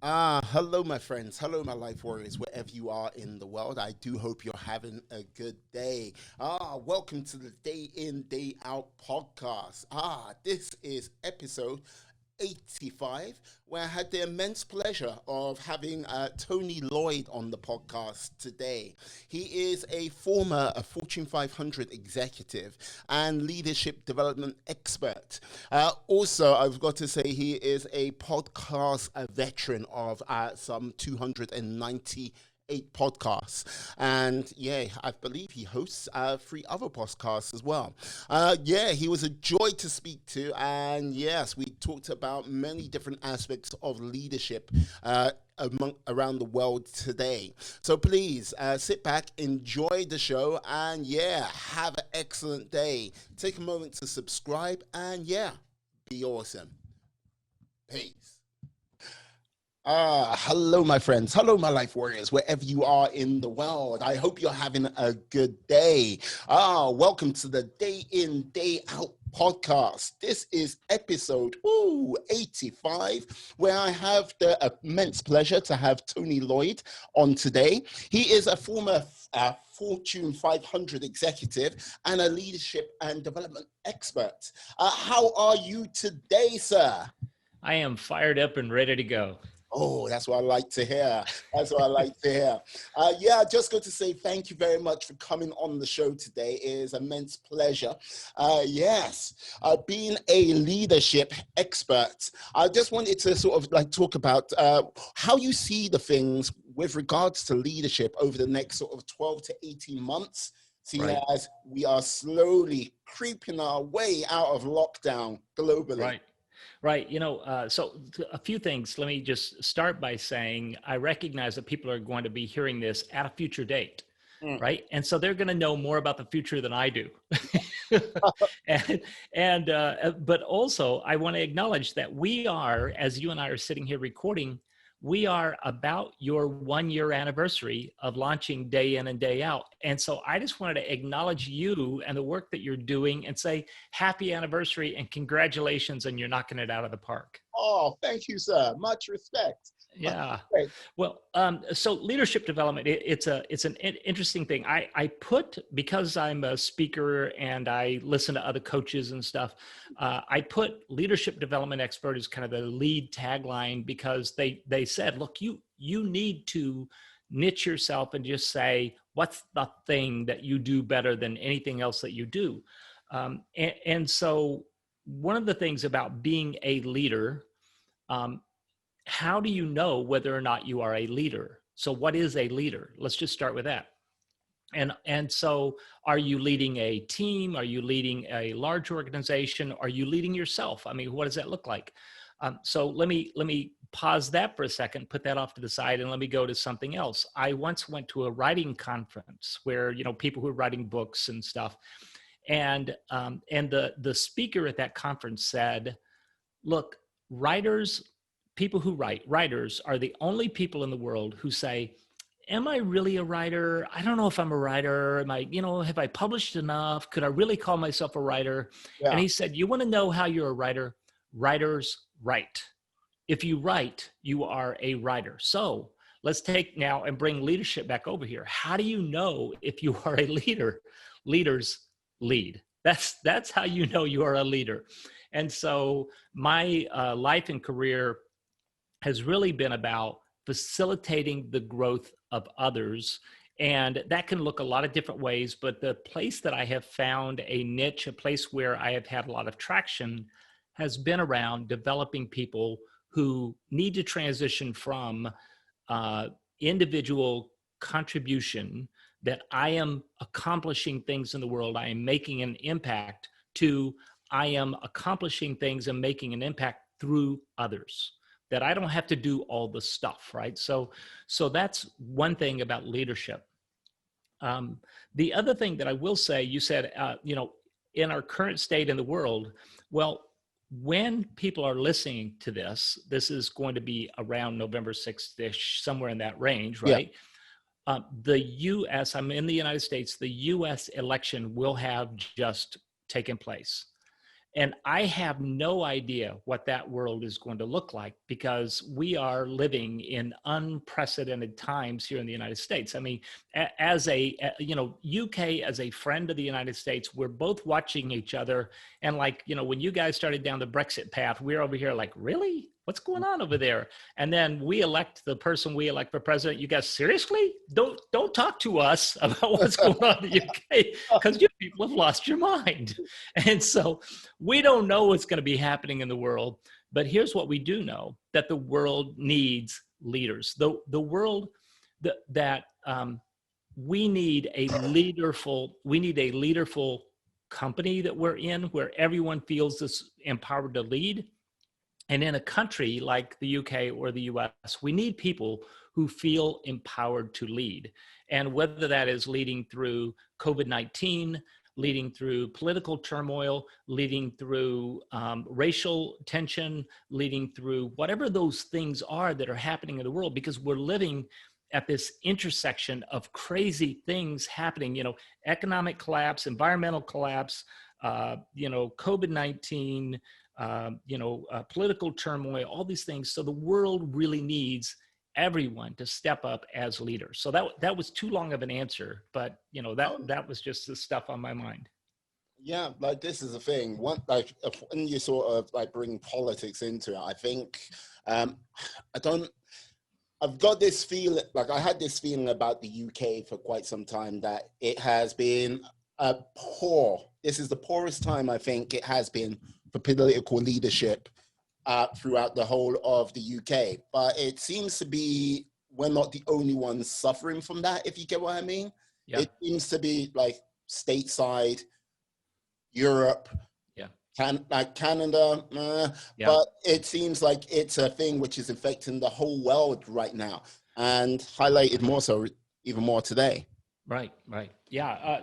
Hello, my friends. Hello, my life warriors, wherever you are in the world. I do hope you're having a good day. Welcome to the Day In, Day Out podcast. This is episode 85, where I had the immense pleasure of having Tony Loyd on the podcast today. He is a former Fortune 500 executive and leadership development expert. Also, I've got to say he is a podcast veteran of some 298 podcasts. And yeah, I believe he hosts three other podcasts as well. Yeah, he was a joy to speak to. And yes, we talked about many different aspects of leadership. Around the world today. So please sit back, enjoy the show, and yeah, have an excellent day. Take a moment to subscribe, and yeah, be awesome. Peace. Hello, my friends. Hello, my life warriors, wherever you are in the world. I hope you're having a good day. Welcome to the Day In, Day Out podcast. This is episode 85, where I have the immense pleasure to have Tony Loyd on today. He is a former Fortune 500 executive and a leadership and development expert. How are you today, sir? I am fired up and ready to go. Oh, that's what I like to hear. That's what I like to hear. Yeah, just got to say thank you very much for coming on the show today. It is an immense pleasure. Yes, being a leadership expert, I just wanted to sort of like talk about how you see the things with regards to leadership over the next sort of 12 to 18 months. Seeing Right. as we are slowly creeping our way out of lockdown globally. Right. Right. A few things. Let me just start by saying I recognize that people are going to be hearing this at a future date. Mm. Right. And so they're going to know more about the future than I do. But also, I want to acknowledge that we are, as you and I are sitting here recording, we are about your 1 year anniversary of launching Day In and Day Out. And so I just wanted to acknowledge you and the work that you're doing and say happy anniversary and congratulations on you're knocking it out of the park. Oh, thank you, sir. Much respect. Much Yeah. respect. Well, so leadership development, it's an interesting thing. I put, because I'm a speaker and I listen to other coaches and stuff, I put leadership development expert as kind of the lead tagline because they said, look, you need to niche yourself and just say, what's the thing that you do better than anything else that you do? And so one of the things about being a leader, um, how do you know whether or not you are a leader? So what is a leader? Let's just start with that. And so are you leading a team? Are you leading a large organization? Are you leading yourself? I mean, what does that look like? So let me pause that for a second, put that off to the side, and let me go to something else. I once went to a writing conference where, people who are writing books and stuff, and the speaker at that conference said, look, people who writers are the only people in the world who say, am I really a writer? I don't know if I'm a writer. Have I published enough? Could I really call myself a writer? And Yeah. he said, you want to know how you're a writer? Writers write. If you write, you are a writer. So let's take now and bring leadership back over here. How do you know if you are a leader? Leaders lead. That's how you know you are a leader. And so my life and career has really been about facilitating the growth of others. And that can look a lot of different ways, but the place that I have found a niche, a place where I have had a lot of traction, has been around developing people who need to transition from individual contribution, that I am accomplishing things in the world, I am making an impact, to I am accomplishing things and making an impact through others, that I don't have to do all the stuff, right? So that's one thing about leadership. The other thing that I will say, you said, in our current state in the world, well, when people are listening to this is going to be around November 6th-ish, somewhere in that range, Yeah. right? The U.S., I'm in the United States, the U.S. election will have just taken place. And I have no idea what that world is going to look like, because we are living in unprecedented times here in the United States. I mean, UK as a friend of the United States, we're both watching each other. And like, when you guys started down the Brexit path, we're over here like, really? What's going on over there? And then we elect the person we elect for president. You guys, seriously? Don't talk to us about what's going on in the UK, because you people have lost your mind. And so we don't know what's going to be happening in the world. But here's what we do know, that the world needs leaders. The world that we need a leaderful company that we're in, where everyone feels this empowered to lead. And in a country like the UK or the US, we need people who feel empowered to lead. And whether that is leading through COVID-19, leading through political turmoil, leading through racial tension, leading through whatever those things are that are happening in the world, because we're living at this intersection of crazy things happening, economic collapse, environmental collapse, COVID-19, political turmoil, all these things. So the world really needs everyone to step up as leaders. So that was too long of an answer, but that was just the stuff on my mind. Yeah, like this is the thing. When you sort of like bring politics into it, I think I've got this feeling, like I had this feeling about the UK for quite some time, that it has been this is the poorest time I think it has been for political leadership throughout the whole of the UK. But it seems to be, we're not the only ones suffering from that, if you get what I mean. Yeah. It seems to be like stateside, Europe, Canada, but it seems like it's a thing which is affecting the whole world right now, and highlighted more so even more today. Right. Yeah.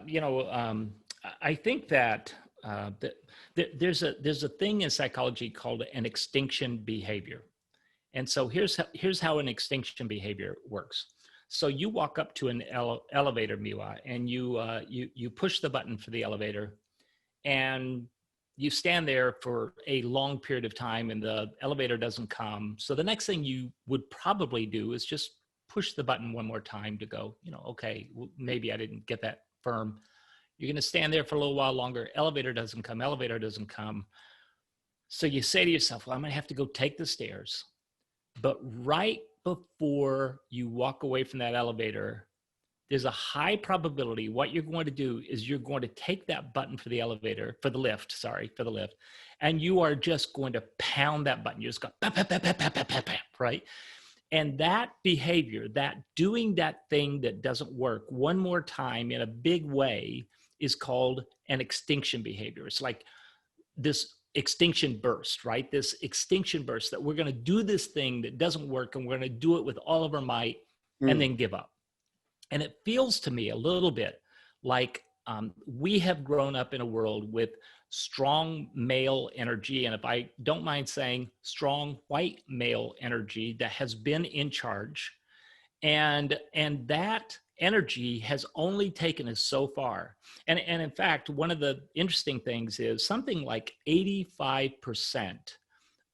I think that there's a thing in psychology called an extinction behavior. And so here's how an extinction behavior works. So you walk up to an elevator, Miwa, and you push the button for the elevator, and you stand there for a long period of time and the elevator doesn't come. So the next thing you would probably do is just push the button one more time to go, okay, well, maybe I didn't get that firm. You're going to stand there for a little while longer. Elevator doesn't come. So you say to yourself, well, I'm going to have to go take the stairs. But right before you walk away from that elevator, there's a high probability what you're going to do is you're going to take that button for the lift, and you are just going to pound that button. You just go, bam, bam, bam, bam, bam, bam, bam, bam, right? And that behavior, that doing that thing that doesn't work one more time in a big way, is called an extinction behavior. It's like this extinction burst, right? This extinction burst that we're going to do this thing that doesn't work, and we're going to do it with all of our might and then give up. And it feels to me a little bit like we have grown up in a world with strong male energy, and if I don't mind saying strong white male energy that has been in charge. And that energy has only taken us so far. And in fact, one of the interesting things is something like 85%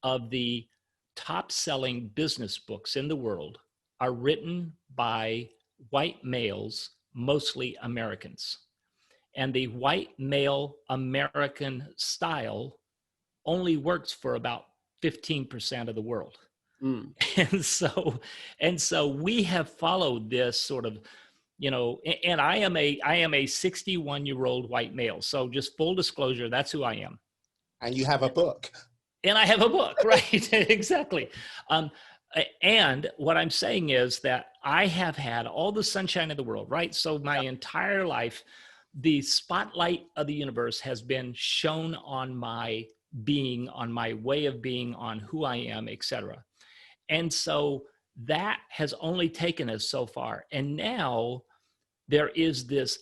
of the top selling business books in the world are written by white males, mostly Americans. And the white male American style only works for about 15% of the world. And so we have followed this sort of, and I am a 61-year-old white male. So just full disclosure, that's who I am. And you have a book. And I have a book, right? Exactly. And what I'm saying is that I have had all the sunshine in the world, right? So my entire life, the spotlight of the universe has been shown on my being, on my way of being, on who I am, etc. And so that has only taken us so far. And now there is this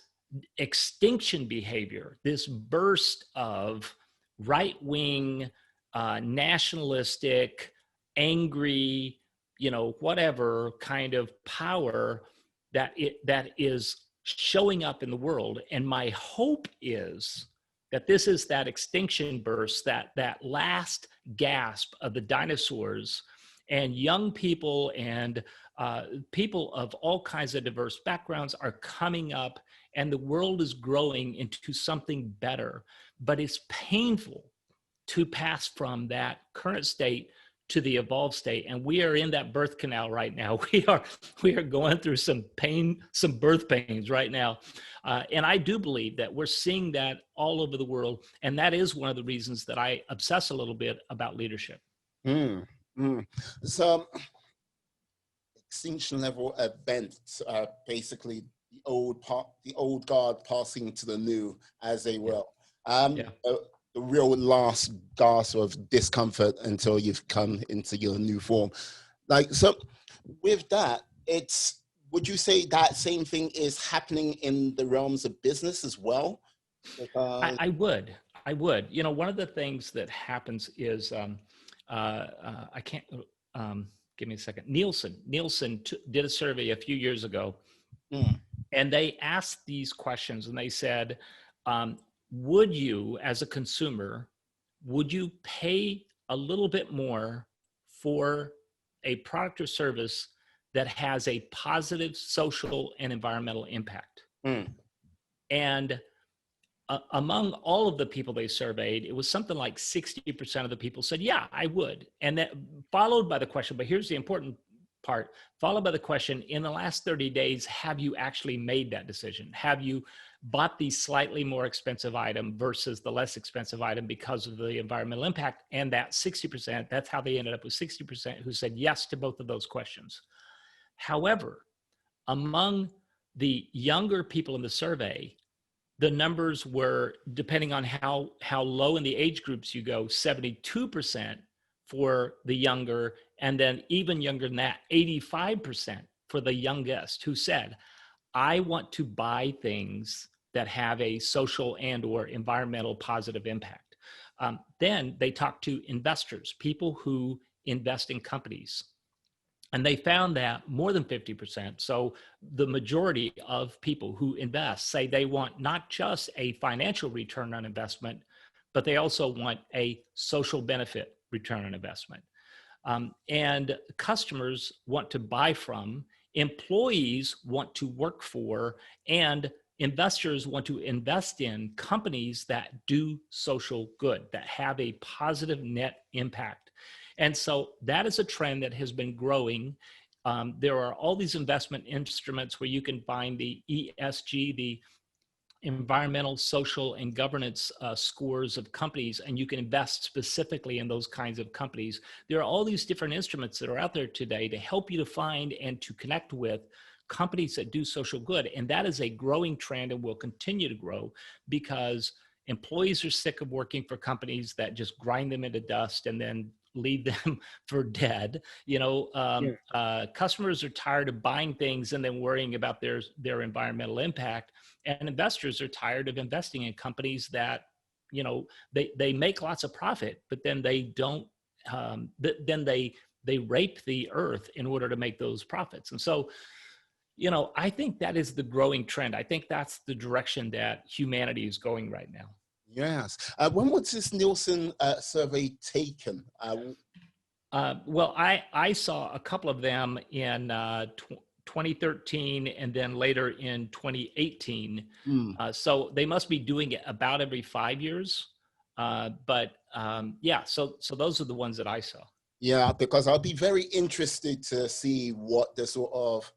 extinction behavior, this burst of right-wing, nationalistic, angry, whatever kind of power that is showing up in the world. And my hope is that this is that extinction burst, that last gasp of the dinosaurs, and young people and people of all kinds of diverse backgrounds are coming up, and the world is growing into something better. But it's painful to pass from that current state to the evolved state, and we are in that birth canal right now. We are going through some pain, some birth pains right now, and I do believe that we're seeing that all over the world, and that is one of the reasons that I obsess a little bit about leadership. So, extinction level events, basically the old guard passing to the new, as they will. The real last gasp of discomfort until you've come into your new form. Like, so with that, would you say that same thing is happening in the realms of business as well? I would. You know, one of the things that happens is, I can't, give me a second. Nielsen did a survey a few years ago, and they asked these questions, and they said, would you, as a consumer, would you pay a little bit more for a product or service that has a positive social and environmental impact? And among all of the people they surveyed, it was something like 60% of the people said, yeah, I would. And that followed by the question, but here's the important part, followed by the question, in the last 30 days, have you actually made that decision? Have you bought the slightly more expensive item versus the less expensive item because of the environmental impact? And that 60%, that's how they ended up with 60% who said yes to both of those questions. However, among the younger people in the survey, the numbers were, depending on how low in the age groups you go, 72% for the younger, and then even younger than that, 85% for the youngest, who said, I want to buy things that have a social and or environmental positive impact. Then they talked to investors, people who invest in companies. And they found that more than 50%, so the majority of people who invest say they want not just a financial return on investment, but they also want a social benefit return on investment. And customers want to buy from, employees want to work for, and investors want to invest in companies that do social good, that have a positive net impact. And so that is a trend that has been growing. There are all these investment instruments where you can find the ESG, the environmental, social, and governance scores of companies, and you can invest specifically in those kinds of companies. There are all these different instruments that are out there today to help you to find and to connect with companies that do social good. And that is a growing trend and will continue to grow because employees are sick of working for companies that just grind them into dust and then leave them for dead. Customers are tired of buying things and then worrying about their environmental impact. And investors are tired of investing in companies that, they make lots of profit, but then they don't, then they rape the earth in order to make those profits. And so, I think that is the growing trend. I think that's the direction that humanity is going right now. Yes. When was this Nielsen survey taken? Well, I saw a couple of them in 2013 and then later in 2018. So they must be doing it about every 5 years. So those are the ones that I saw. Yeah, because I'll be very interested to see what the sort of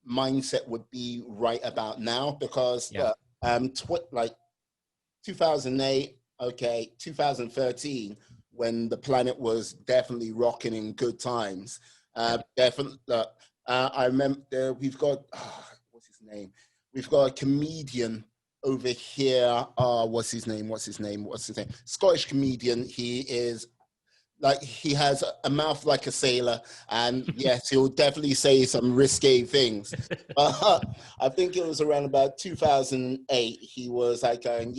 mindset would be right about now, because 2008, 2013, when the planet was definitely rocking in good times. Definitely, I remember we've got, what's his name? We've got a comedian over here. What's his name? Scottish comedian. He is like, he has a mouth like a sailor, and yes, he'll definitely say some risque things. I think it was around about 2008. He was like going,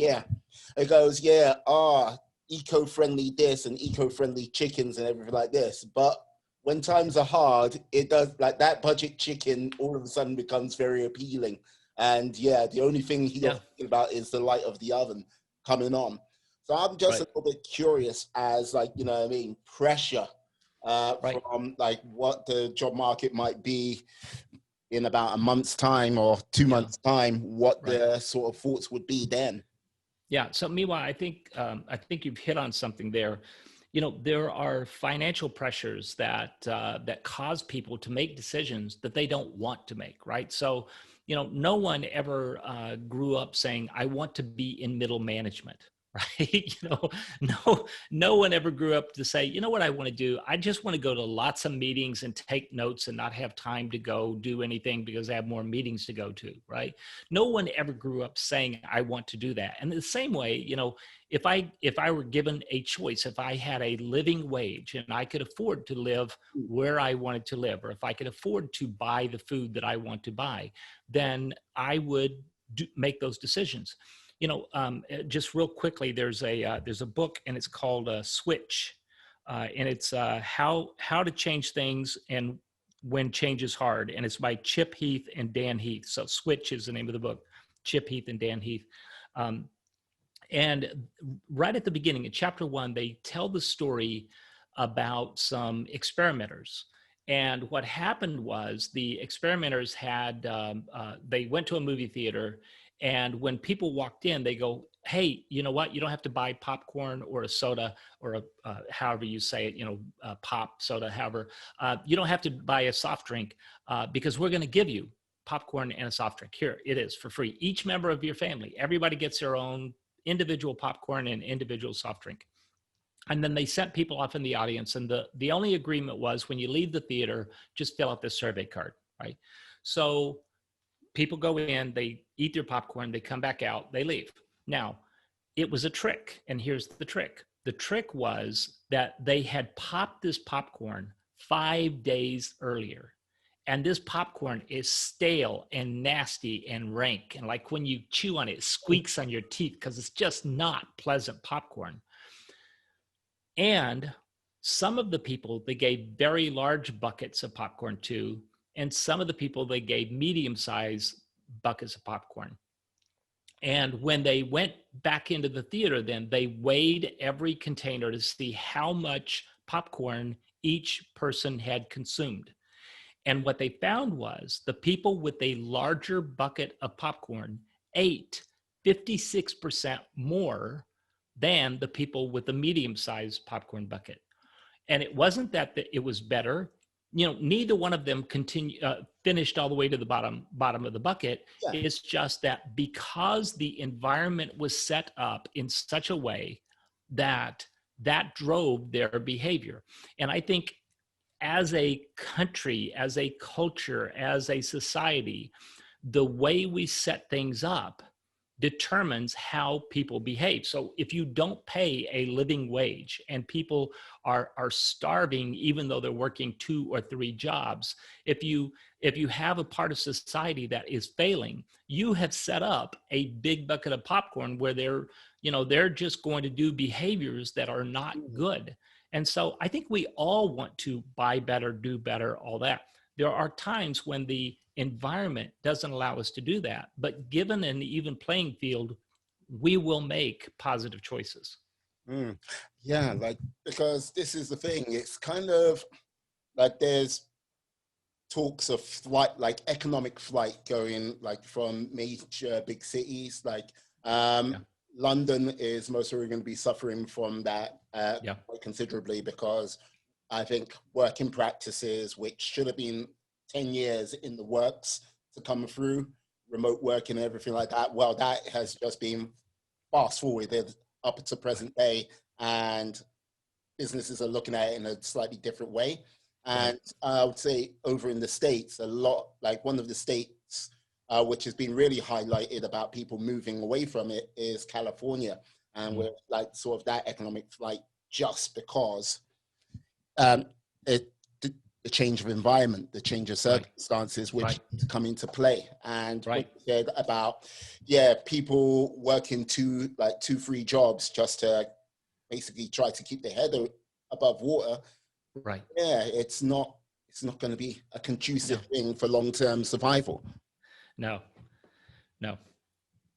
eco-friendly this and eco-friendly chickens and everything like this. But when times are hard, it does, like, that budget chicken all of a sudden becomes very appealing. And the only thing he's thinking about is the light of the oven coming on. So I'm just Right. a little bit curious as, like, you know what I mean, pressure Right. from like what the job market might be in about a month's time or 2 months time, what Right. the sort of thoughts would be then. Yeah. So meanwhile, I think you've hit on something there. You know, there are financial pressures that cause people to make decisions that they don't want to make. Right. So, you know, no one ever grew up saying, "I want to be in middle management." Right. No one ever grew up to say, "You know what I want to do? I just want to go to lots of meetings and take notes and not have time to go do anything because I have more meetings to go to." Right. No one ever grew up saying, "I want to do that." And the same way, you know, if I were given a choice, if I had a living wage and I could afford to live where I wanted to live, or if I could afford to buy the food that I want to buy, then I would make those decisions. You know, just real quickly, there's a book, and it's called Switch, and it's how to change things and when change is hard, and it's by Chip Heath and Dan Heath. So Switch is the name of the book. Chip Heath and Dan Heath. Um, and right at the beginning, in chapter 1, they tell the story about some experimenters. And what happened was the experimenters they went to a movie theater. And when people walked in, they go, "Hey, you know what? You don't have to buy popcorn or a soda or however you say it, pop, soda, however. You don't have to buy a soft drink because we're going to give you popcorn and a soft drink. Here, it is for free. Each member of your family, everybody gets their own individual popcorn and individual soft drink." And then they sent people off in the audience. And the only agreement was when you leave the theater, just fill out this survey card, right? So people go in, they eat their popcorn, they come back out, they leave. Now, it was a trick. And here's the trick. The trick was that they had popped this popcorn 5 days earlier. And this popcorn is stale and nasty and rank. And like when you chew on it, it squeaks on your teeth because it's just not pleasant popcorn. And some of the people they gave very large buckets of popcorn to, and some of the people they gave medium-sized buckets of popcorn. And when they went back into the theater, then they weighed every container to see how much popcorn each person had consumed. And what they found was the people with a larger bucket of popcorn ate 56% more than the people with a medium-sized popcorn bucket. And it wasn't that it was better. You know, neither one of them finished all the way to the bottom of the bucket. Yeah. It's just that because the environment was set up in such a way that drove their behavior. And I think as a country, as a culture, as a society, the way we set things up determines how people behave. So if you don't pay a living wage and people are starving even though they're working 2 or 3 jobs, if you have a part of society that is failing, you have set up a big bucket of popcorn where they're just going to do behaviors that are not good. And so I think we all want to buy better, do better, all that. There are times when the environment doesn't allow us to do that, but given an even playing field, we will make positive choices. Yeah, like, because this is the thing, it's kind of like there's talks of flight, like economic flight going like from major big cities, like London is most probably going to be suffering from that quite considerably, because I think working practices, which should have been 10 years in the works to come through, remote working and everything like that, well, that has just been fast forwarded up to present day, and businesses are looking at it in a slightly different way. And I would say over in the States, a lot, like one of the states which has been really highlighted about people moving away from it is California. And we're like sort of that economic flight just because the change of environment, the change of circumstances, which come into play. And what you said about, people working 2-3 jobs just to basically try to keep their head above water. Right. Yeah, it's not going to be a conducive thing for long-term survival. No.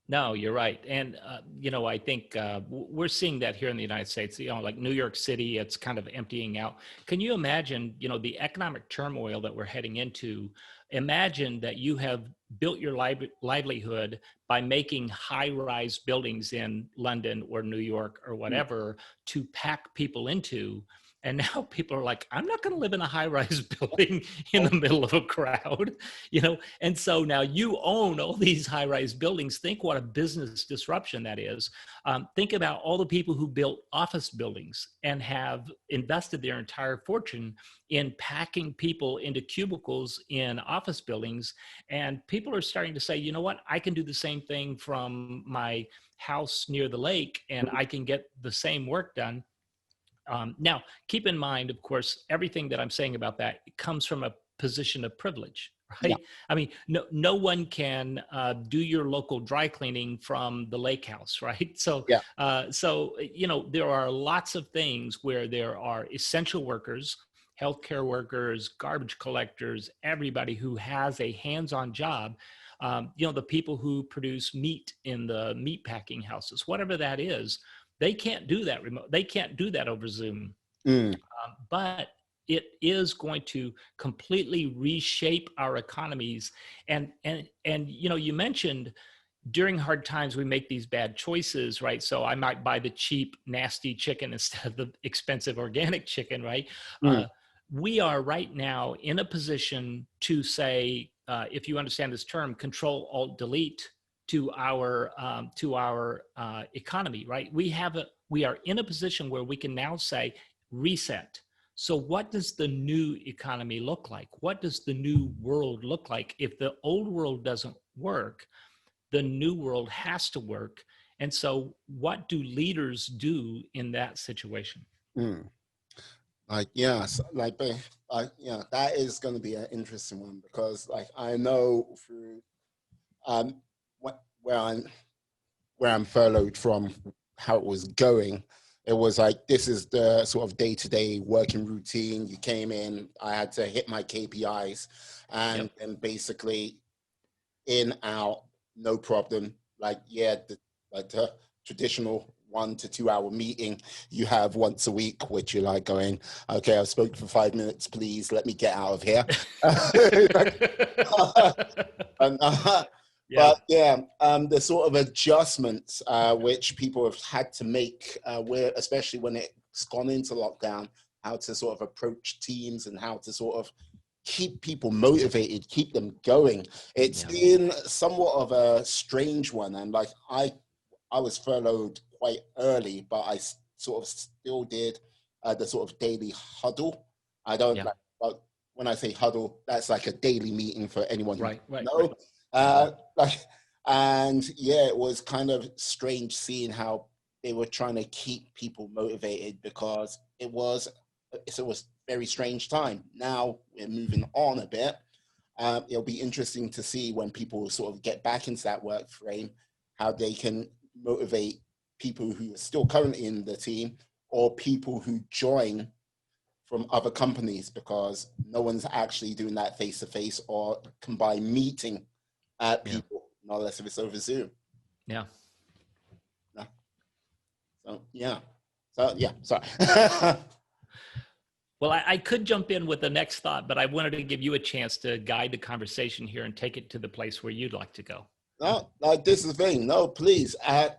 No, you're right. And, I think we're seeing that here in the United States, like New York City, it's kind of emptying out. Can you imagine, the economic turmoil that we're heading into? Imagine that you have built your livelihood by making high-rise buildings in London or New York or whatever to pack people into. And now people are like, I'm not going to live in a high-rise building in the middle of a crowd, And so now you own all these high-rise buildings. Think what a business disruption that is. Think about all the people who built office buildings and have invested their entire fortune in packing people into cubicles in office buildings. And people are starting to say, you know what, I can do the same thing from my house near the lake and I can get the same work done. Now, keep in mind, of course, everything that I'm saying about that comes from a position of privilege, Yeah. right? I mean, no one can do your local dry cleaning from the lake house, right? So, Yeah. there are lots of things where there are essential workers, healthcare workers, garbage collectors, everybody who has a hands-on job. The people who produce meat in the meat packing houses, whatever that is, they can't do that remote. They can't do that over Zoom. Mm. But it is going to completely reshape our economies. And you mentioned during hard times we make these bad choices, right? So I might buy the cheap, nasty chicken instead of the expensive organic chicken, right? Mm. We are right now in a position to say, if you understand this term, Control Alt Delete to our economy, right? We are in a position where we can now say reset. So what does the new economy look like? What does the new world look like? If the old world doesn't work, the new world has to work. And so what do leaders do in that situation? Mm. Like, yes, that is going to be an interesting one because, like, I know through um, where I'm furloughed from, how it was going. It was like, this is the sort of day-to-day working routine. You came in, I had to hit my KPIs, and Yep. then basically in, out, no problem. Like, yeah, the traditional 1 to 2 hour meeting you have once a week, which you're like going, okay, I've spoken for 5 minutes, please let me get out of here. and, Yeah. but yeah, the sort of adjustments which people have had to make, where especially when it's gone into lockdown, how to sort of approach teams and how to sort of keep people motivated, keep them going. It's been somewhat of a strange one, and like I was furloughed quite early, but I sort of still did the sort of daily huddle. I don't Yeah. like when I say huddle, that's like a daily meeting for anyone who Right. know. Like, and yeah, it was kind of strange seeing how they were trying to keep people motivated because it was very strange time. Now we're moving on a bit. It'll be interesting to see when people sort of get back into that work frame, how they can motivate people who are still currently in the team or people who join from other companies, because no one's actually doing that face to face or can by meeting people, not unless if it's over Zoom. Yeah. No. So yeah, sorry. Well, I could jump in with the next thought, but I wanted to give you a chance to guide the conversation here and take it to the place where you'd like to go. No, like, this is the thing. No, please add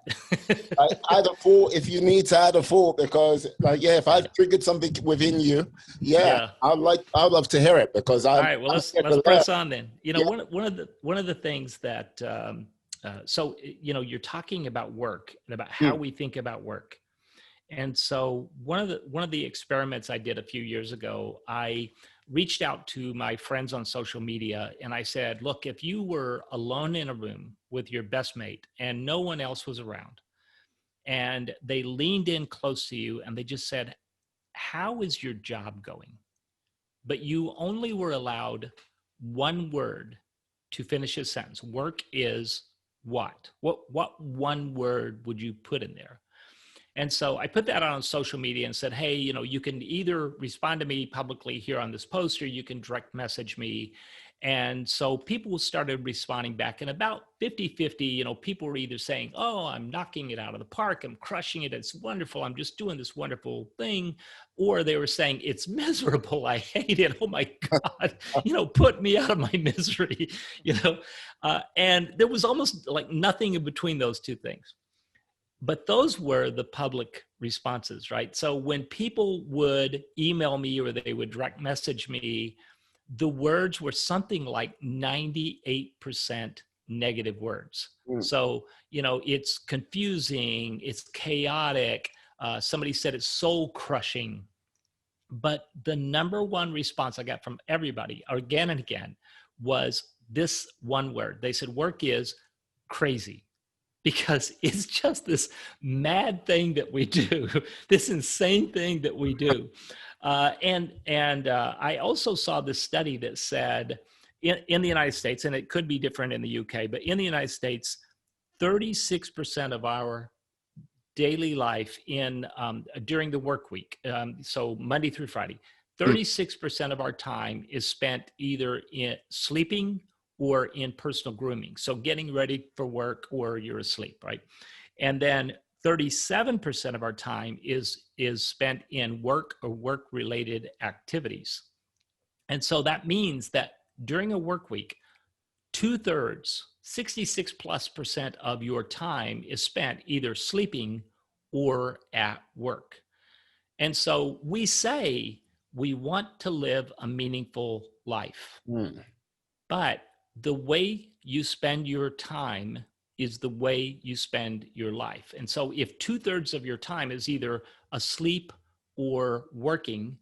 a thought if you need to add a thought, because like, yeah, if I've triggered something within you, Yeah. I'd love to hear it, because All right. Well, let's press on then. One of the things that so you're talking about work and about how we think about work. And so one of the experiments I did a few years ago, I reached out to my friends on social media and I said, look, if you were alone in a room with your best mate and no one else was around, and they leaned in close to you and they just said, how is your job going? But you only were allowed one word to finish a sentence. Work is what? What one word would you put in there? And so I put that on social media and said, hey, you can either respond to me publicly here on this post, or you can direct message me. And so people started responding back, and about 50-50, people were either saying, oh, I'm knocking it out of the park, I'm crushing it, it's wonderful, I'm just doing this wonderful thing. Or they were saying, it's miserable, I hate it, oh my God, put me out of my misery, and there was almost like nothing in between those two things. But those were the public responses, right? So when people would email me or they would direct message me, the words were something like 98% negative words. So, it's confusing, it's chaotic. Somebody said it's soul crushing. But the number one response I got from everybody again and again was this one word. They said, work is crazy. Because it's just this mad thing that we do, this insane thing that we do. And I also saw this study that said in the United States, and it could be different in the UK, but in the United States, 36% of our daily life during the work week, so Monday through Friday, 36% of our time is spent either in sleeping or in personal grooming. So getting ready for work or you're asleep, right? And then 37% of our time is spent in work or work-related activities. And so that means that during a work week, 2/3, 66+% of your time is spent either sleeping or at work. And so we say we want to live a meaningful life, but the way you spend your time is the way you spend your life. And so if 2/3 of your time is either asleep or working,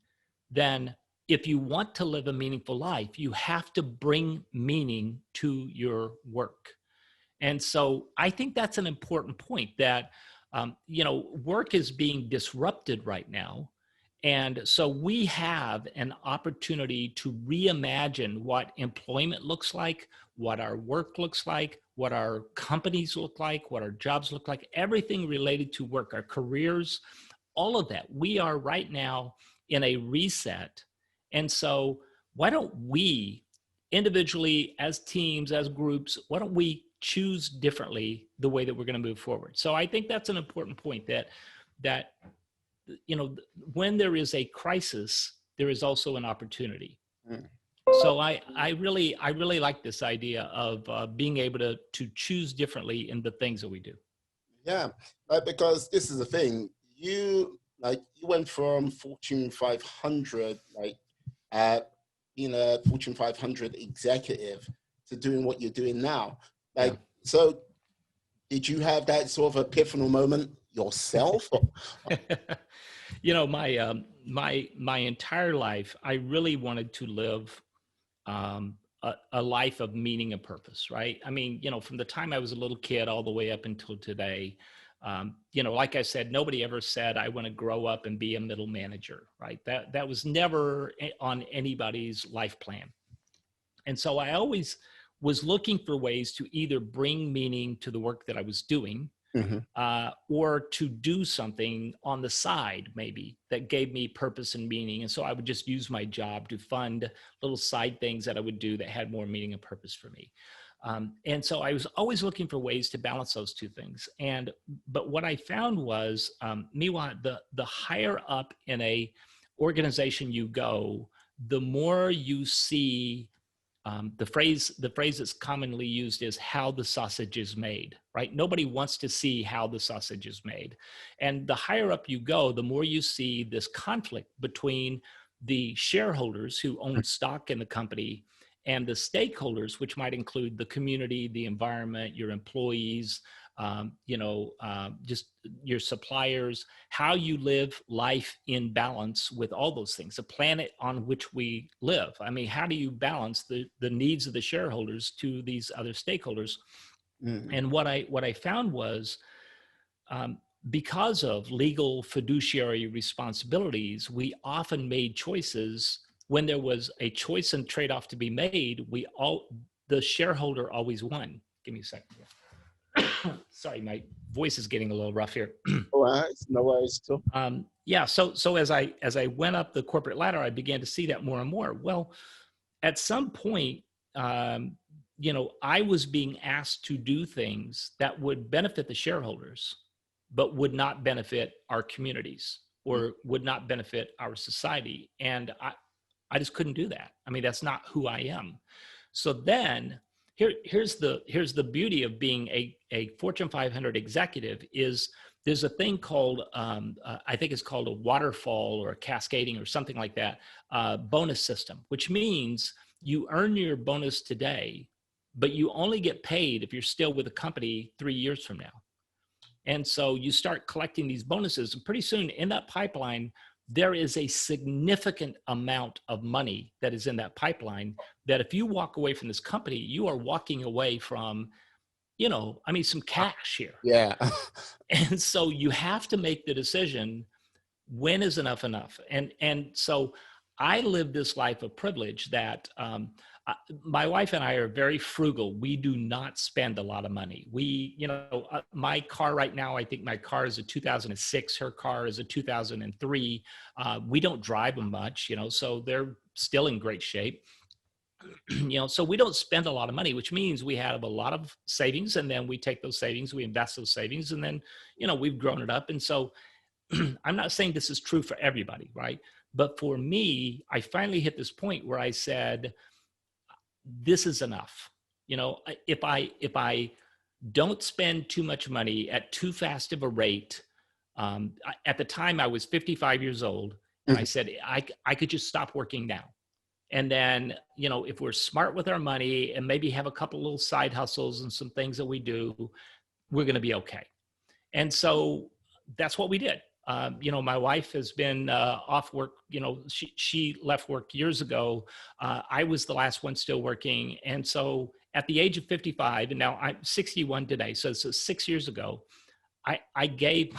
then if you want to live a meaningful life, you have to bring meaning to your work. And so I think that's an important point that, work is being disrupted right now. And so we have an opportunity to reimagine what employment looks like, what our work looks like, what our companies look like, what our jobs look like, everything related to work, our careers, all of that. We are right now in a reset. And so why don't we individually, as teams, as groups, why don't we choose differently the way that we're going to move forward? So I think that's an important point that when there is a crisis, there is also an opportunity. So I really like this idea of being able to choose differently in the things that we do. Yeah, because this is the thing. You went from Fortune 500, being a Fortune 500 executive to doing what you're doing now. So did you have that sort of epiphanal moment yourself? My entire life, I really wanted to live a life of meaning and purpose, right? I mean, from the time I was a little kid all the way up until today, like I said, nobody ever said, I want to grow up and be a middle manager, right? That was never on anybody's life plan. And so I always was looking for ways to either bring meaning to the work that I was doing, or to do something on the side, maybe, that gave me purpose and meaning. And so I would just use my job to fund little side things that I would do that had more meaning and purpose for me. And so I was always looking for ways to balance those two things. But what I found was, Miwa, the higher up in a organization you go, the more you see the phrase that's commonly used is how the sausage is made, right? Nobody wants to see how the sausage is made. And the higher up you go, the more you see this conflict between the shareholders who own stock in the company and the stakeholders, which might include the community, the environment, your employees, just your suppliers, how you live life in balance with all those things, the planet on which we live. I mean, how do you balance the needs of the shareholders to these other stakeholders? And what I found was, because of legal fiduciary responsibilities, we often made choices. When there was a choice and trade-off to be made, the shareholder always won. Give me a second. Sorry, my voice is getting a little rough here. All right, no worries at all. So as I went up the corporate ladder, I began to see that more and more. Well, at some point, I was being asked to do things that would benefit the shareholders, but would not benefit our communities or would not benefit our society. And I just couldn't do that. I mean, that's not who I am. So then here's the beauty of being a Fortune 500 executive is there's a thing called, I think it's called a waterfall or a cascading or something like that, bonus system, which means you earn your bonus today, but you only get paid if you're still with the company 3 years from now. And so you start collecting these bonuses, and pretty soon in that pipeline, there is a significant amount of money that is in that pipeline that if you walk away from this company, you are walking away from, some cash here. Yeah. And so you have to make the decision, when is enough enough? And so I live this life of privilege that my wife and I are very frugal. We do not spend a lot of money. My car right now, I think my car is a 2006. Her car is a 2003. We don't drive them much, so they're still in great shape. So we don't spend a lot of money, which means we have a lot of savings, and then we take those savings, we invest those savings, and then, we've grown it up. And so I'm not saying this is true for everybody, right? But for me, I finally hit this point where I said, this is enough. If I don't spend too much money at too fast of a rate, at the time I was 55 years old, and I said, I could just stop working now. And then, if we're smart with our money and maybe have a couple little side hustles and some things that we do, we're going to be okay. And so that's what we did. My wife has been off work. She left work years ago. I was the last one still working. And so at the age of 55, and now I'm 61 today, so 6 years ago, I gave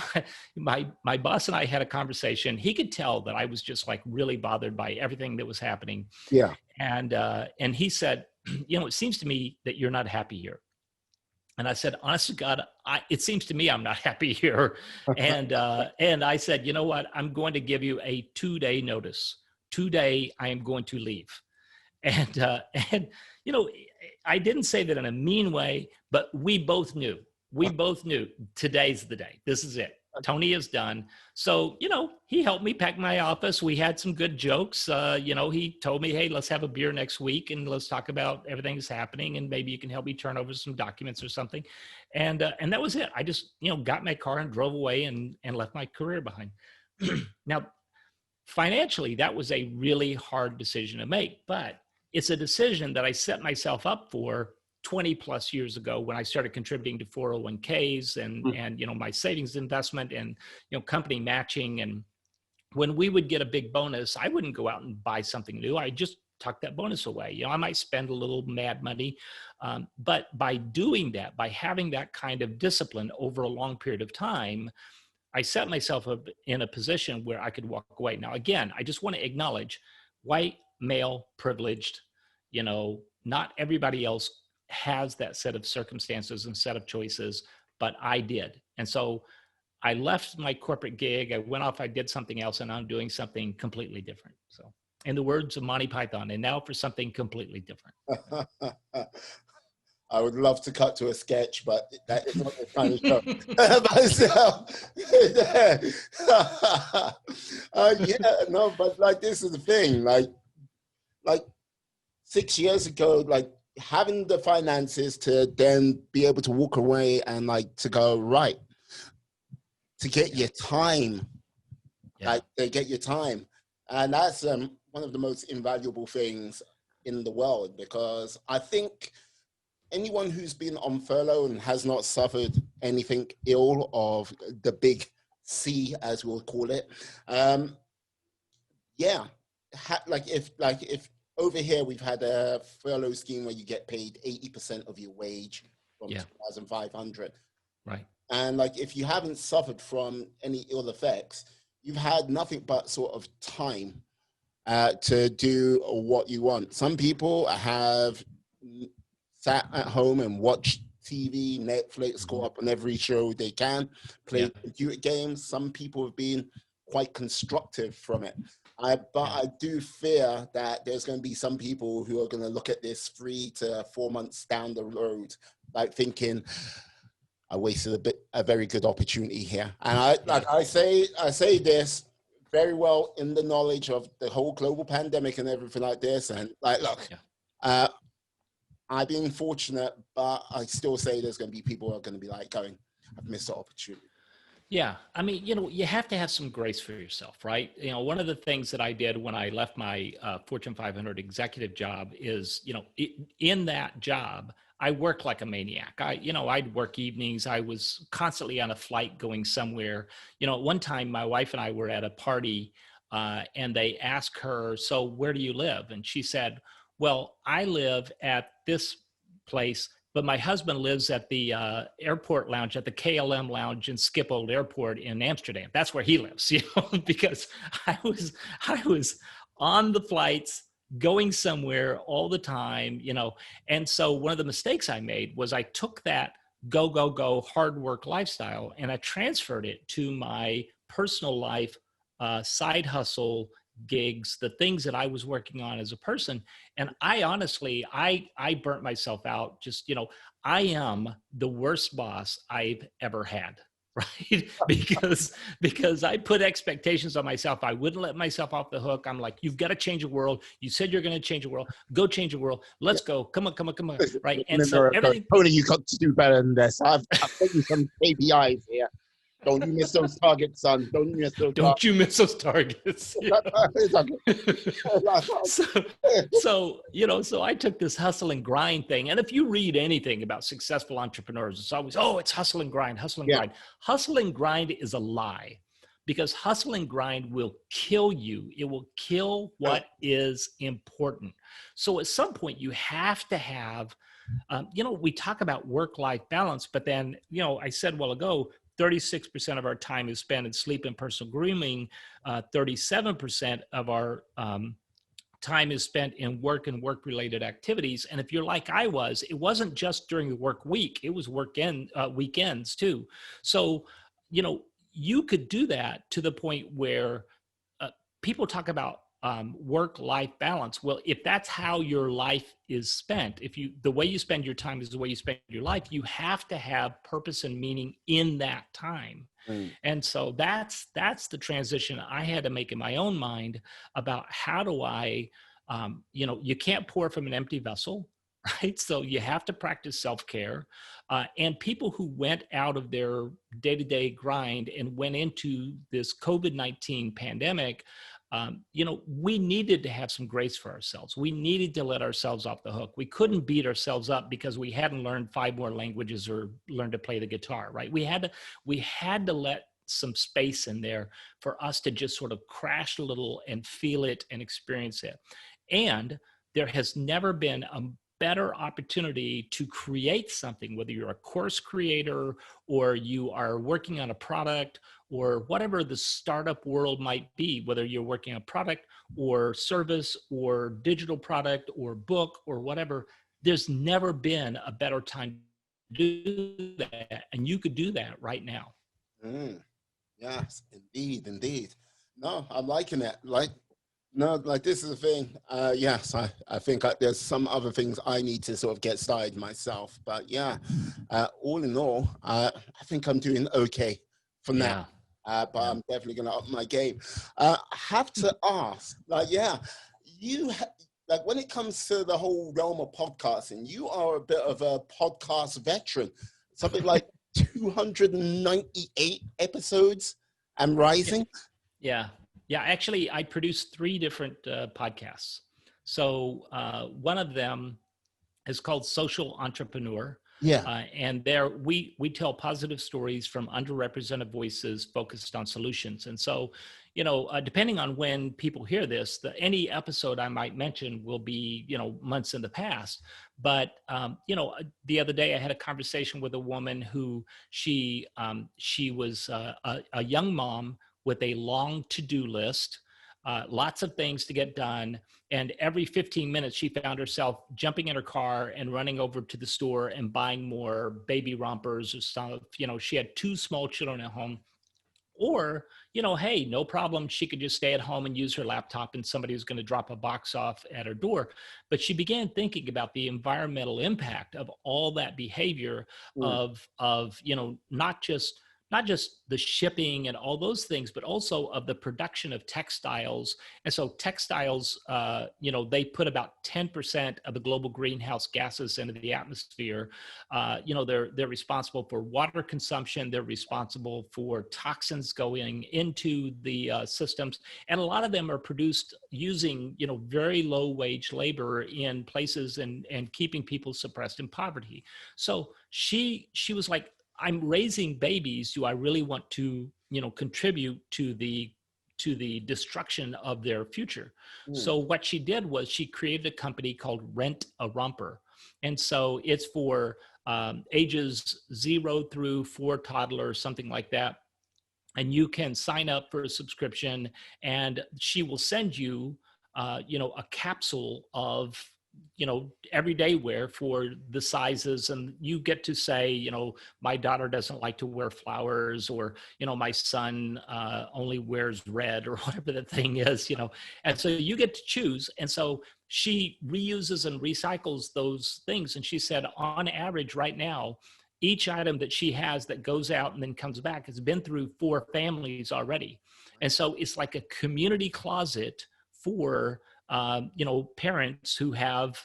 my boss and I had a conversation. He could tell that I was just like really bothered by everything that was happening. Yeah. And he said, it seems to me that you're not happy here. And I said, honest to God, it seems to me I'm not happy here. And I said, you know what? I'm going to give you a 2-day notice. Today, I am going to leave. And I didn't say that in a mean way, but we both knew. Today's the day. This is it. Tony is done. So, he helped me pack my office. We had some good jokes. He told me, hey, let's have a beer next week and let's talk about everything that's happening. And maybe you can help me turn over some documents or something. And that was it. I just, got my car and drove away and left my career behind. Now, financially, that was a really hard decision to make, but it's a decision that I set myself up for 20 plus years ago when I started contributing to 401ks and my savings investment and, company matching. And when we would get a big bonus, I wouldn't go out and buy something new. I just tuck that bonus away. I might spend a little mad money. But by doing that, by having that kind of discipline over a long period of time, I set myself up in a position where I could walk away. Now, again, I just want to acknowledge white, male, privileged, not everybody else has that set of circumstances and set of choices, but I did. And so I left my corporate gig, I went off, I did something else, and I'm doing something completely different. So in the words of Monty Python, and now for something completely different. I would love to cut to a sketch, but that is not the kind of show. But like, this is the thing, like 6 years ago, like, having the finances to then be able to walk away and like to go right to get your time, like they get your time, and that's one of the most invaluable things in the world, because I think anyone who's been on furlough and has not suffered anything ill of the big C, as we'll call it, if over here, we've had a furlough scheme where you get paid 80% of your wage from 2,500. Right. And like, if you haven't suffered from any ill effects, you've had nothing but sort of time to do what you want. Some people have sat at home and watched TV, Netflix, caught up on every show they can, play computer games. Some people have been quite constructive from it. I do fear that there's going to be some people who are going to look at this 3 to 4 months down the road, like thinking, I wasted a very good opportunity here. And I say this very well in the knowledge of the whole global pandemic and everything like this. And like, look, I've been fortunate, but I still say there's going to be people who are going to be like going, I've missed the opportunity. Yeah. I mean, you have to have some grace for yourself, right? One of the things that I did when I left my Fortune 500 executive job is, in that job, I worked like a maniac. I'd work evenings. I was constantly on a flight going somewhere. One time my wife and I were at a party and they asked her, so where do you live? And she said, well, I live at this place, but my husband lives at the airport lounge, at the KLM lounge in Schiphol Airport in Amsterdam. That's where he lives, because I was on the flights going somewhere all the time, And so one of the mistakes I made was I took that go, hard work lifestyle and I transferred it to my personal life, side hustle, gigs, the things that I was working on as a person. And I honestly, I burnt myself out. Just, I am the worst boss I've ever had, right? because I put expectations on myself. I wouldn't let myself off the hook. I'm like, you've got to change the world. You said you're going to change the world. Go change the world. Let's go. Come on. Right. And so everything. Tony, you got to do better than this. I've put you some KPIs here. Don't you miss those targets, son. Don't you miss those targets. Don't you miss those targets. So I took this hustle and grind thing. And if you read anything about successful entrepreneurs, it's always, it's hustle and grind, grind. Hustle and grind is a lie, because hustle and grind will kill you. It will kill what is important. So at some point you have to have, we talk about work-life balance, but then, I said a while ago, 36% of our time is spent in sleep and personal grooming. 37% of our time is spent in work and work-related activities. And if you're like I was, it wasn't just during the work week, it was weekends too. So, you could do that to the point where people talk about work-life balance. Well, if that's how your life is spent, the way you spend your time is the way you spend your life, you have to have purpose and meaning in that time. And so that's the transition I had to make in my own mind about how do I, you can't pour from an empty vessel, right? So you have to practice self-care. And people who went out of their day-to-day grind and went into this COVID-19 pandemic, we needed to have some grace for ourselves. We needed to let ourselves off the hook. We couldn't beat ourselves up because we hadn't learned 5 more languages or learned to play the guitar, right? We had to let some space in there for us to just sort of crash a little and feel it and experience it. And there has never been a better opportunity to create something, whether you're a course creator or you are working on a product or whatever the startup world might be, whether you're working on a product or service or digital product or book or whatever. There's never been a better time to do that. And you could do that right now. Yes, indeed. No, I'm liking that. This is the thing. Yes, I think there's some other things I need to sort of get started myself. But all in all, I think I'm doing okay for now. But I'm definitely going to up my game. I have to ask, when it comes to the whole realm of podcasting, you are a bit of a podcast veteran. Something like 298 episodes and rising. Yeah. Actually, I produced 3 different podcasts. So one of them is called Social Entrepreneur. And there we tell positive stories from underrepresented voices focused on solutions. And so, depending on when people hear this, any episode I might mention will be, months in the past. But, the other day I had a conversation with a woman who she was a young mom with a long to-do list, lots of things to get done. And every 15 minutes, she found herself jumping in her car and running over to the store and buying more baby rompers or stuff. She had 2 small children at home. Or, hey, no problem. She could just stay at home and use her laptop and somebody was going to drop a box off at her door. But she began thinking about the environmental impact of all that behavior Mm. of not just the shipping and all those things, but also of the production of textiles. And so textiles, they put about 10% of the global greenhouse gases into the atmosphere. They're responsible for water consumption. They're responsible for toxins going into the systems. And a lot of them are produced using, very low wage labor in places and keeping people suppressed in poverty. So she was like, I'm raising babies. Do I really want to, contribute to the destruction of their future? Mm. So what she did was she created a company called Rent a Romper. And so it's for ages 0 through 4 toddlers, something like that. And you can sign up for a subscription and she will send you, a capsule of, everyday wear for the sizes. And you get to say, my daughter doesn't like to wear flowers, or, my son only wears red, or whatever the thing is, and so you get to choose. And so she reuses and recycles those things. And she said, on average right now, each item that she has that goes out and then comes back has been through 4 families already. And so it's like a community closet for parents who have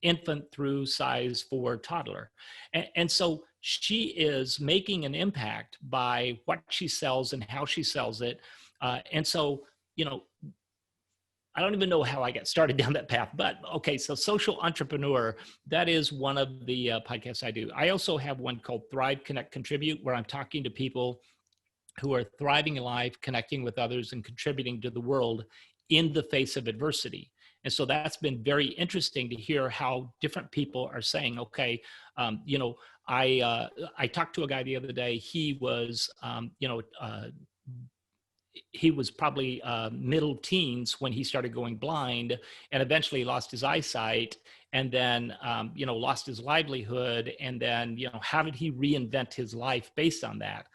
infant through size 4 toddler. And so she is making an impact by what she sells and how she sells it. And so, I don't even know how I got started down that path, but okay. So social entrepreneur, that is one of the podcasts I do. I also have one called Thrive, Connect, Contribute, where I'm talking to people who are thriving in life, connecting with others, and contributing to the world in the face of adversity. And so that's been very interesting to hear how different people are saying, okay, I talked to a guy the other day. He was, he was probably middle teens when he started going blind, and eventually lost his eyesight, and then lost his livelihood. And then how did he reinvent his life based on that?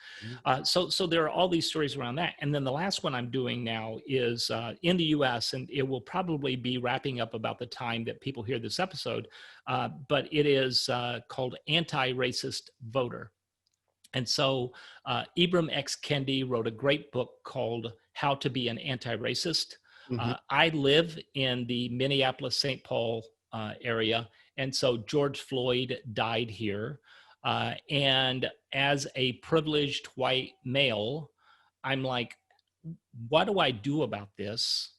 So there are all these stories around that. And then the last one I'm doing now is in the US, and it will probably be wrapping up about the time that people hear this episode, but it is called Anti-Racist Voter. And so Ibram X. Kendi wrote a great book called How to Be an Anti-Racist. Mm-hmm. I live in the Minneapolis-St. Paul area. And so George Floyd died here. And as a privileged white male, I'm like, what do I do about this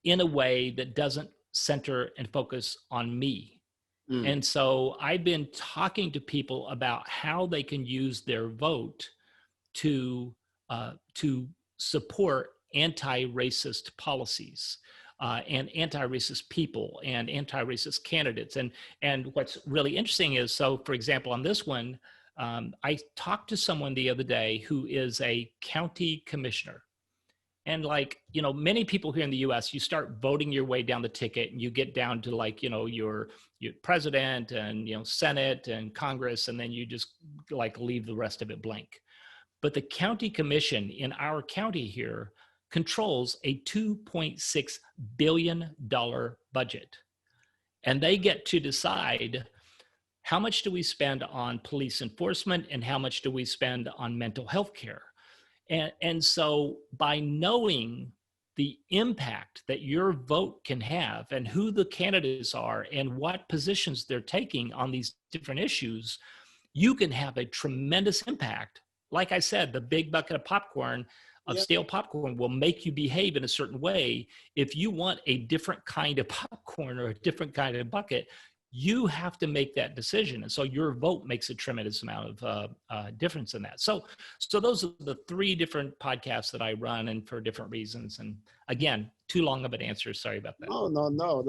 in a way that doesn't center and focus on me? And so I've been talking to people about how they can use their vote to support anti-racist policies and anti-racist people and anti-racist candidates. And what's really interesting is, so for example, on this one, I talked to someone the other day who is a county commissioner. And many people here in the US, you start voting your way down the ticket and you get down to your president and, Senate and Congress, and then you just leave the rest of it blank. But the county commission in our county here controls a $2.6 billion budget. And they get to decide how much do we spend on police enforcement and how much do we spend on mental health care. And so by knowing the impact that your vote can have and who the candidates are and what positions they're taking on these different issues, you can have a tremendous impact. Like I said, the big bucket of popcorn, stale popcorn, will make you behave in a certain way. If you want a different kind of popcorn or a different kind of bucket, you have to make that decision. And so your vote makes a tremendous amount of difference in that. So those are the 3 different podcasts that I run, and for different reasons. And again, too long of an answer. Sorry about that. No.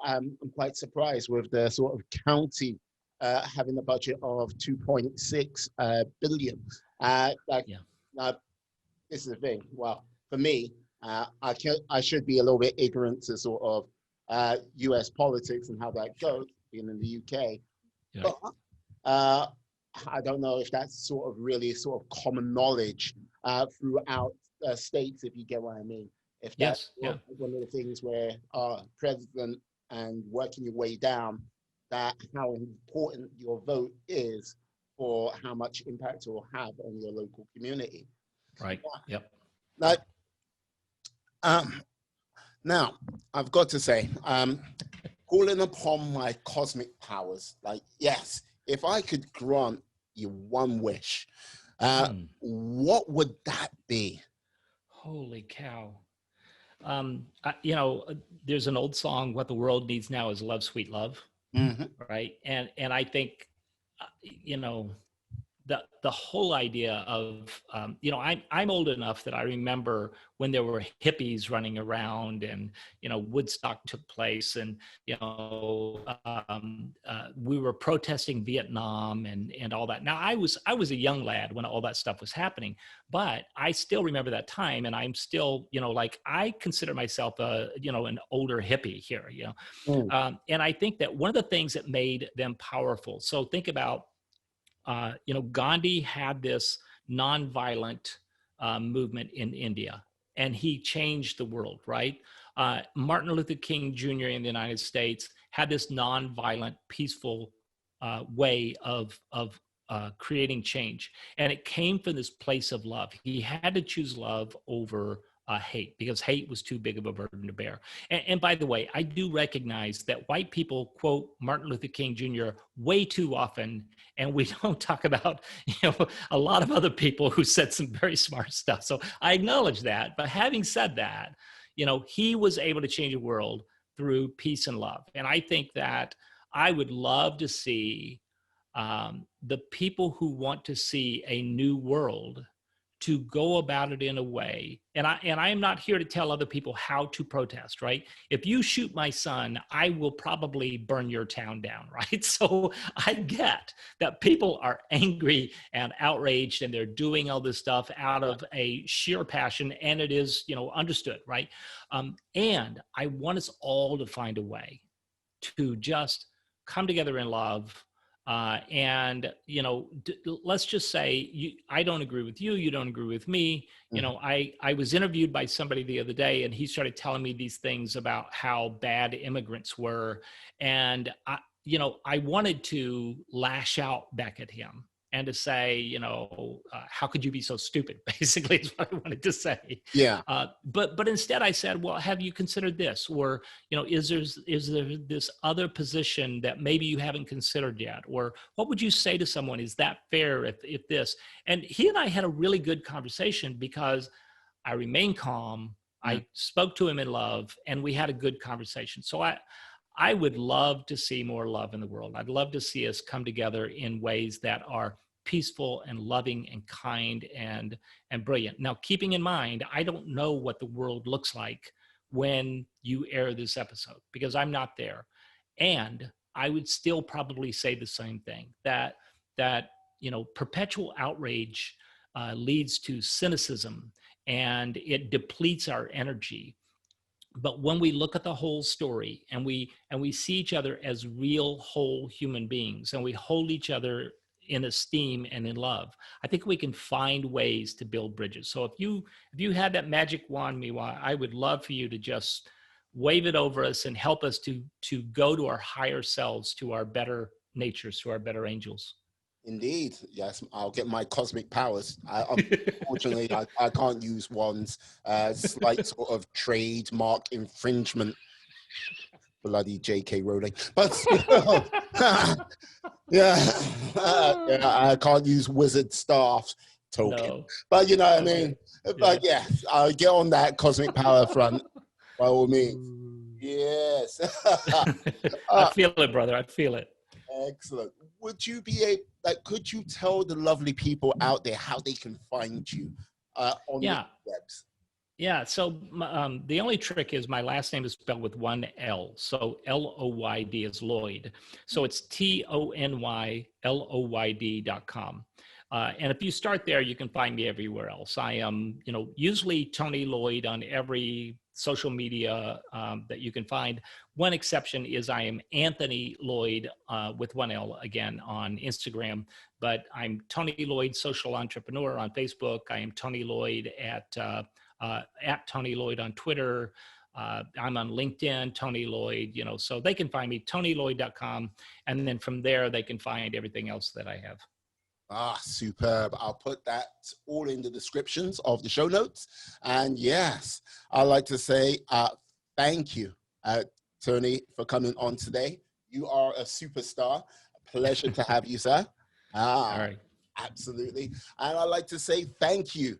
I'm quite surprised with the sort of county having a budget of 2.6 billion. This is the thing. Well, for me, I should be a little bit ignorant to sort of US politics and how that goes, being in the UK. Yeah. But I don't know if that's sort of really sort of common knowledge throughout states, if you get what I mean. If that's Yes. Yeah. one of the things where president and working your way down, that how important your vote is for how much impact it will have on your local community. Right. Yep. Like, now, I've got to say, calling upon my cosmic powers, like, yes, if I could grant you one wish, what would that be? Holy cow. You know, there's an old song, "What the world needs now is love, sweet love." Mm-hmm. Right. And I think, you know, the whole idea of, you know, I'm old enough that I remember when there were hippies running around and, you know, Woodstock took place and, you know, we were protesting Vietnam and all that. Now I was a young lad when all that stuff was happening, but I still remember that time. And I'm still, you know, like I consider myself you know, an older hippie here, you know, and I think that one of the things that made them powerful. So think about, you know, Gandhi had this nonviolent movement in India, and he changed the world, right? Martin Luther King Jr. in the United States had this nonviolent, peaceful way of creating change, and it came from this place of love. He had to choose love over hate, because hate was too big of a burden to bear. And by the way, I do recognize that white people quote Martin Luther King Jr. way too often, and we don't talk about, you know, a lot of other people who said some very smart stuff. So I acknowledge that. But having said that, you know, he was able to change the world through peace and love. And I think that I would love to see the people who want to see a new world to go about it in a way. And I am not here to tell other people how to protest, right? If you shoot my son, I will probably burn your town down, right? So I get that people are angry and outraged and they're doing all this stuff out of a sheer passion, and it is, you know, understood, right? And I want us all to find a way to just come together in love. And, you know, let's just say I don't agree with you. You don't agree with me. You know, I was interviewed by somebody the other day, and he started telling me these things about how bad immigrants were. And, you know, I wanted to lash out back at him and to say, you know, how could you be so stupid? Basically, is what I wanted to say. Yeah. But instead, I said, well, have you considered this? Or, you know, is there this other position that maybe you haven't considered yet? Or what would you say to someone? Is that fair? If this? And he and I had a really good conversation, because I remained calm. I spoke to him in love, and we had a good conversation. So I would love to see more love in the world. I'd love to see us come together in ways that are peaceful and loving and kind and brilliant. Now, keeping in mind, I don't know what the world looks like when you air this episode, because I'm not there. And I would still probably say the same thing, that you know, perpetual outrage leads to cynicism, and it depletes our energy. But when we look at the whole story, and we see each other as real whole human beings, and we hold each other in esteem and in love, I think we can find ways to build bridges. So if you had that magic wand, Miwa, I would love for you to just wave it over us and help us to go to our higher selves, to our better natures, to our better angels. Indeed, yes. I'll get my cosmic powers. Unfortunately, I can't use wands. Slight sort of trademark infringement. Bloody J.K. Rowling. But yeah, I can't use wizard staff token. No. But you know what I mean. But yeah, I'll get on that cosmic power front by all means. Yes. I feel it, brother. I feel it. Excellent. Would you be could you tell the lovely people out there how they can find you on the webs? Yeah. So the only trick is my last name is spelled with one L. So Loyd is Lloyd. So it's TonyLoyd.com. And if you start there, you can find me everywhere else. I am, you know, usually Tony Loyd on every social media that you can find. One exception is I am Anthony Loyd with one L again on Instagram, but I'm Tony Loyd, social entrepreneur on Facebook. I am Tony Loyd at Tony Loyd on Twitter. I'm on LinkedIn, Tony Loyd, so they can find me, tonyloyd.com. And then from there, they can find everything else that I have. Ah, superb. I'll put that all in the descriptions of the show notes. And yes, I'd like to say thank you, Tony, for coming on today. You are a superstar. A pleasure to have you, sir. All right. Absolutely. And I'd like to say thank you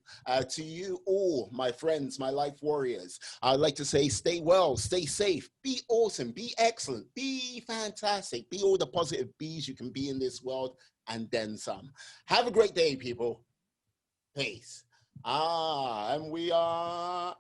to you all, my friends, my life warriors. I'd like to say stay well, stay safe, be awesome, be excellent, be fantastic, be all the positive bees you can be in this world and then some. Have a great day, people. Peace. And we are